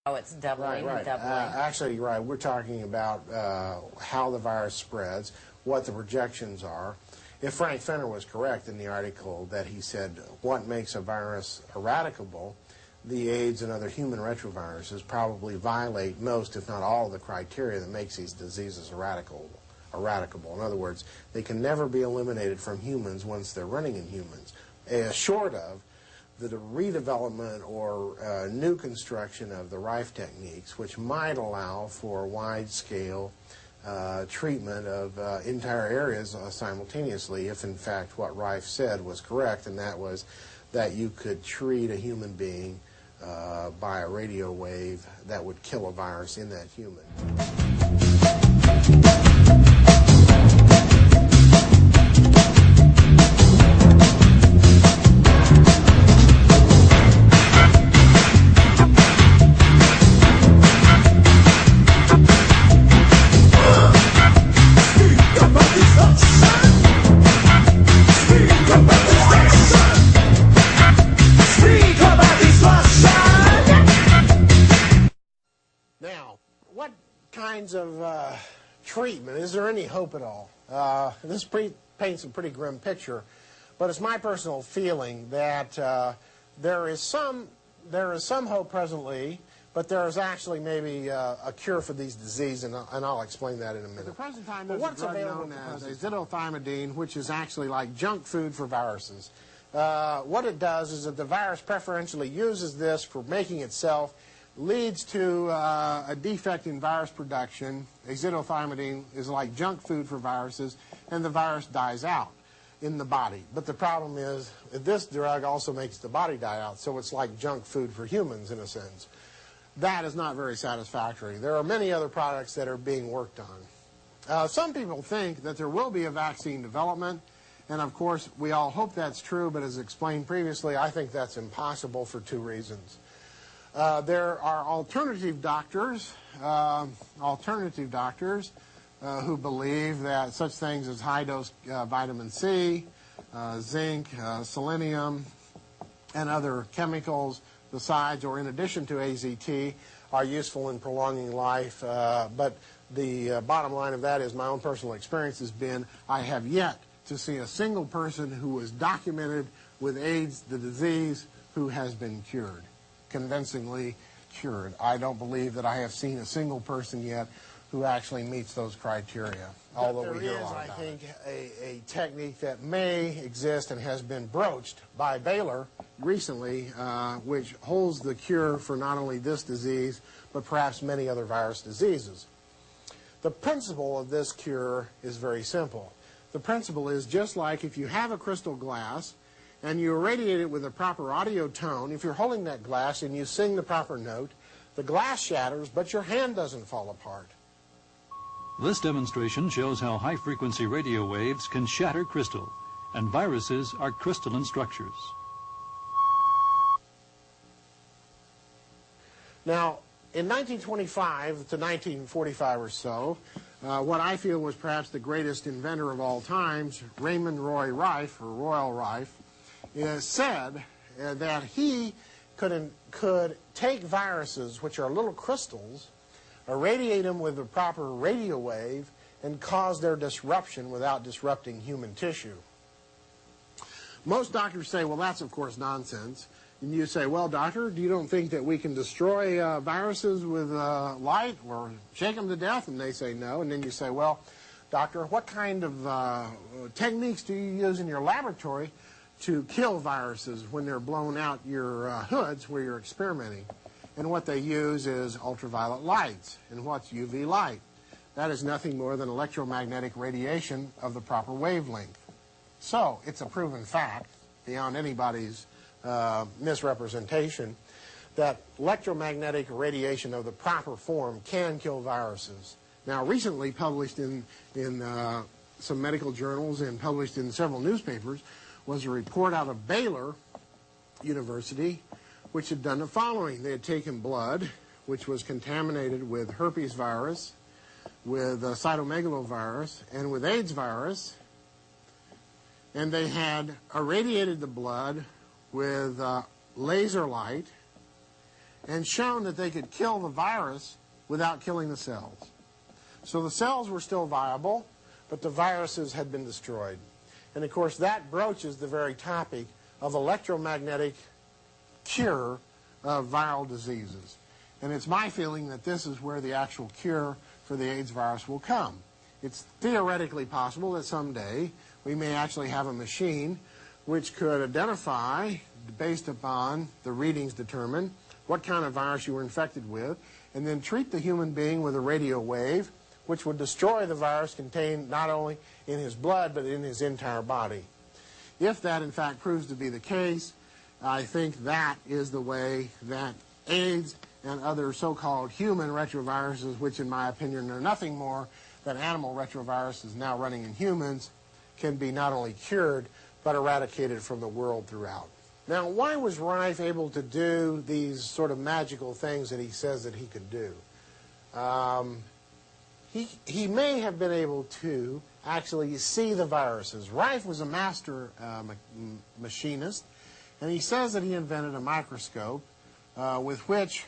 how it's doubling and doubling. Actually, right. We're talking about how the virus spreads, what the projections are. If Frank Fenner was correct in the article that he said what makes a virus eradicable, the AIDS and other human retroviruses probably violate most, if not all, of the criteria that makes these diseases eradicable. In other words, they can never be eliminated from humans once they're running in humans, short of the redevelopment or new construction of the Rife techniques, which might allow for wide-scale treatment of entire areas simultaneously, if in fact what Rife said was correct, and that was that you could treat a human being by a radio wave that would kill a virus in that human. Now, what kinds of treatment? Is there any hope at all? This paints a pretty grim picture, but it's my personal feeling that there is some hope presently, but there is actually maybe a cure for these diseases, and I'll explain that in a minute. At the present time, there's a drug known as azithromycin, which is actually like junk food for viruses. What it does is that the virus preferentially uses this for making itself, leads to a defect in virus production. Azithromycin is like junk food for viruses, and the virus dies out in the body. But the problem is this drug also makes the body die out, so it's like junk food for humans in a sense. That is not very satisfactory. There are many other products that are being worked on. Some people think that there will be a vaccine development, and of course we all hope that's true, but as explained previously, I think that's impossible for two reasons. There are alternative doctors who believe that such things as high-dose vitamin C, zinc, selenium, and other chemicals besides or in addition to AZT are useful in prolonging life. But the bottom line of that is my own personal experience has been I have yet to see a single person who was documented with AIDS, the disease, who has been cured. Convincingly cured. I don't believe that I have seen a single person yet who actually meets those criteria. Although there is, I think, a technique that may exist and has been broached by Baylor recently, which holds the cure for not only this disease, but perhaps many other virus diseases. The principle of this cure is very simple. The principle is just like if you have a crystal glass and you irradiate it with a proper audio tone, if you're holding that glass and you sing the proper note, the glass shatters, but your hand doesn't fall apart. This demonstration shows how high-frequency radio waves can shatter crystal, and viruses are crystalline structures. Now, in 1925 to 1945 or so, what I feel was perhaps the greatest inventor of all times, Raymond Roy Rife, or Royal Rife, said that he could take viruses, which are little crystals, irradiate them with a proper radio wave, and cause their disruption without disrupting human tissue. Most doctors say, well, that's of course nonsense. And you say, well, doctor, you don't think that we can destroy viruses with light or shake them to death? And they say no. And then you say, well, doctor, what kind of techniques do you use in your laboratory to kill viruses when they're blown out your hoods where you're experimenting? And what they use is ultraviolet lights. And what's UV light? That is nothing more than electromagnetic radiation of the proper wavelength. So it's a proven fact, beyond anybody's misrepresentation, that electromagnetic radiation of the proper form can kill viruses. Now, recently published in some medical journals and published in several newspapers was a report out of Baylor University, which had done the following. They had taken blood, which was contaminated with herpes virus, with cytomegalovirus, and with AIDS virus, and they had irradiated the blood with laser light and shown that they could kill the virus without killing the cells. So the cells were still viable, but the viruses had been destroyed. And of course that broaches the very topic of electromagnetic cure of viral diseases. And it's my feeling that this is where the actual cure for the AIDS virus will come. It's theoretically possible that someday we may actually have a machine which could identify, based upon the readings determined, what kind of virus you were infected with, and then treat the human being with a radio wave, which would destroy the virus contained not only in his blood, but in his entire body. If that, in fact, proves to be the case, I think that is the way that AIDS and other so-called human retroviruses, which in my opinion are nothing more than animal retroviruses now running in humans, can be not only cured, but eradicated from the world throughout. Now, why was Rife able to do these sort of magical things that he says that he could do? He may have been able to actually see the viruses. Rife was a master machinist, and he says that he invented a microscope with which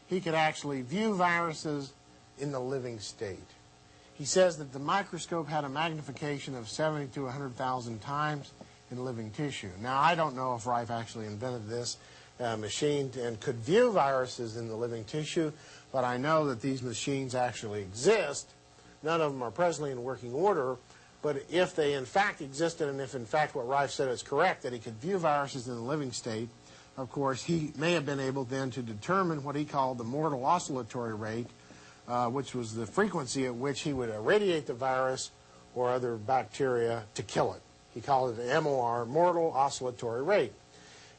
he could actually view viruses in the living state. He says that the microscope had a magnification of 70 to 100,000 times in living tissue. Now, I don't know if Rife actually invented this machine and could view viruses in the living tissue, but I know that these machines actually exist. None of them are presently in working order, but if they in fact existed, and if in fact what Rife said is correct, that he could view viruses in the living state, of course, he may have been able then to determine what he called the mortal oscillatory rate, which was the frequency at which he would irradiate the virus or other bacteria to kill it. He called it an MOR, mortal oscillatory rate.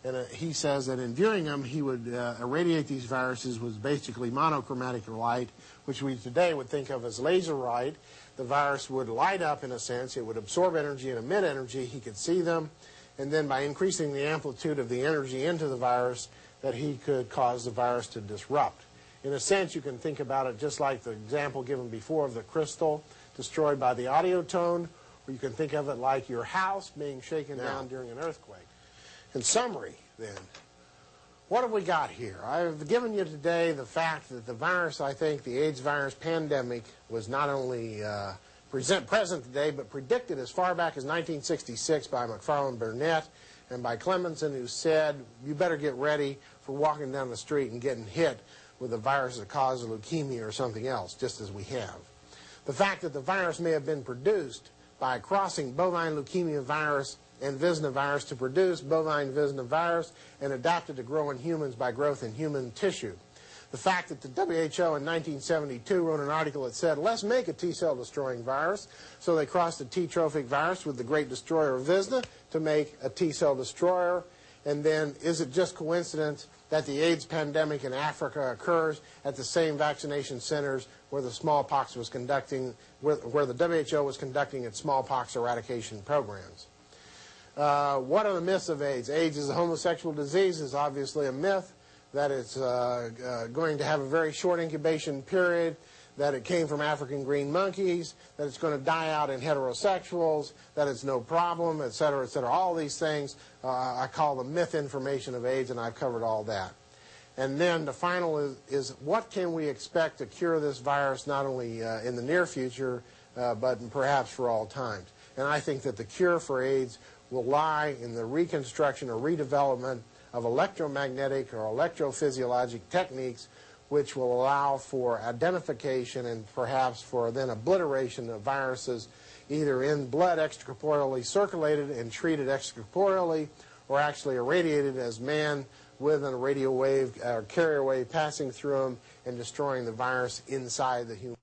And he says that in viewing them, he would irradiate these viruses with basically monochromatic light, which we today would think of as laser light. The virus would light up in a sense. It would absorb energy and emit energy. He could see them. And then by increasing the amplitude of the energy into the virus, that he could cause the virus to disrupt. In a sense, you can think about it just like the example given before of the crystal destroyed by the audio tone, or you can think of it like your house being shaken down during an earthquake. In summary, then, what have we got here? I've given you today the fact that the virus, I think, the AIDS virus pandemic, was not only present today, but predicted as far back as 1966 by McFarland Burnett and by Clemenson, who said, you better get ready for walking down the street and getting hit with a virus that causes leukemia or something else, just as we have. The fact that the virus may have been produced by crossing bovine leukemia virus and Visna virus to produce bovine Visna virus and adapted to grow in humans by growth in human tissue. The fact that the WHO in 1972 wrote an article that said, let's make a T-cell destroying virus. So they crossed the T-trophic virus with the great destroyer of Visna to make a T-cell destroyer. And then is it just coincidence that the AIDS pandemic in Africa occurs at the same vaccination centers where the smallpox was conducting, where the WHO was conducting its smallpox eradication programs? What are the myths of AIDS? AIDS is a homosexual disease is obviously a myth, that it's going to have a very short incubation period, that it came from African green monkeys, that it's going to die out in heterosexuals, that it's no problem, et cetera, et cetera. All these things I call the myth information of AIDS, and I've covered all that. And then the final is what can we expect to cure this virus, not only in the near future, but perhaps for all times. And I think that the cure for AIDS will lie in the reconstruction or redevelopment of electromagnetic or electrophysiologic techniques which will allow for identification and perhaps for then obliteration of viruses either in blood extracorporeally circulated and treated extracorporeally or actually irradiated as man with a radio wave or carrier wave passing through them and destroying the virus inside the human.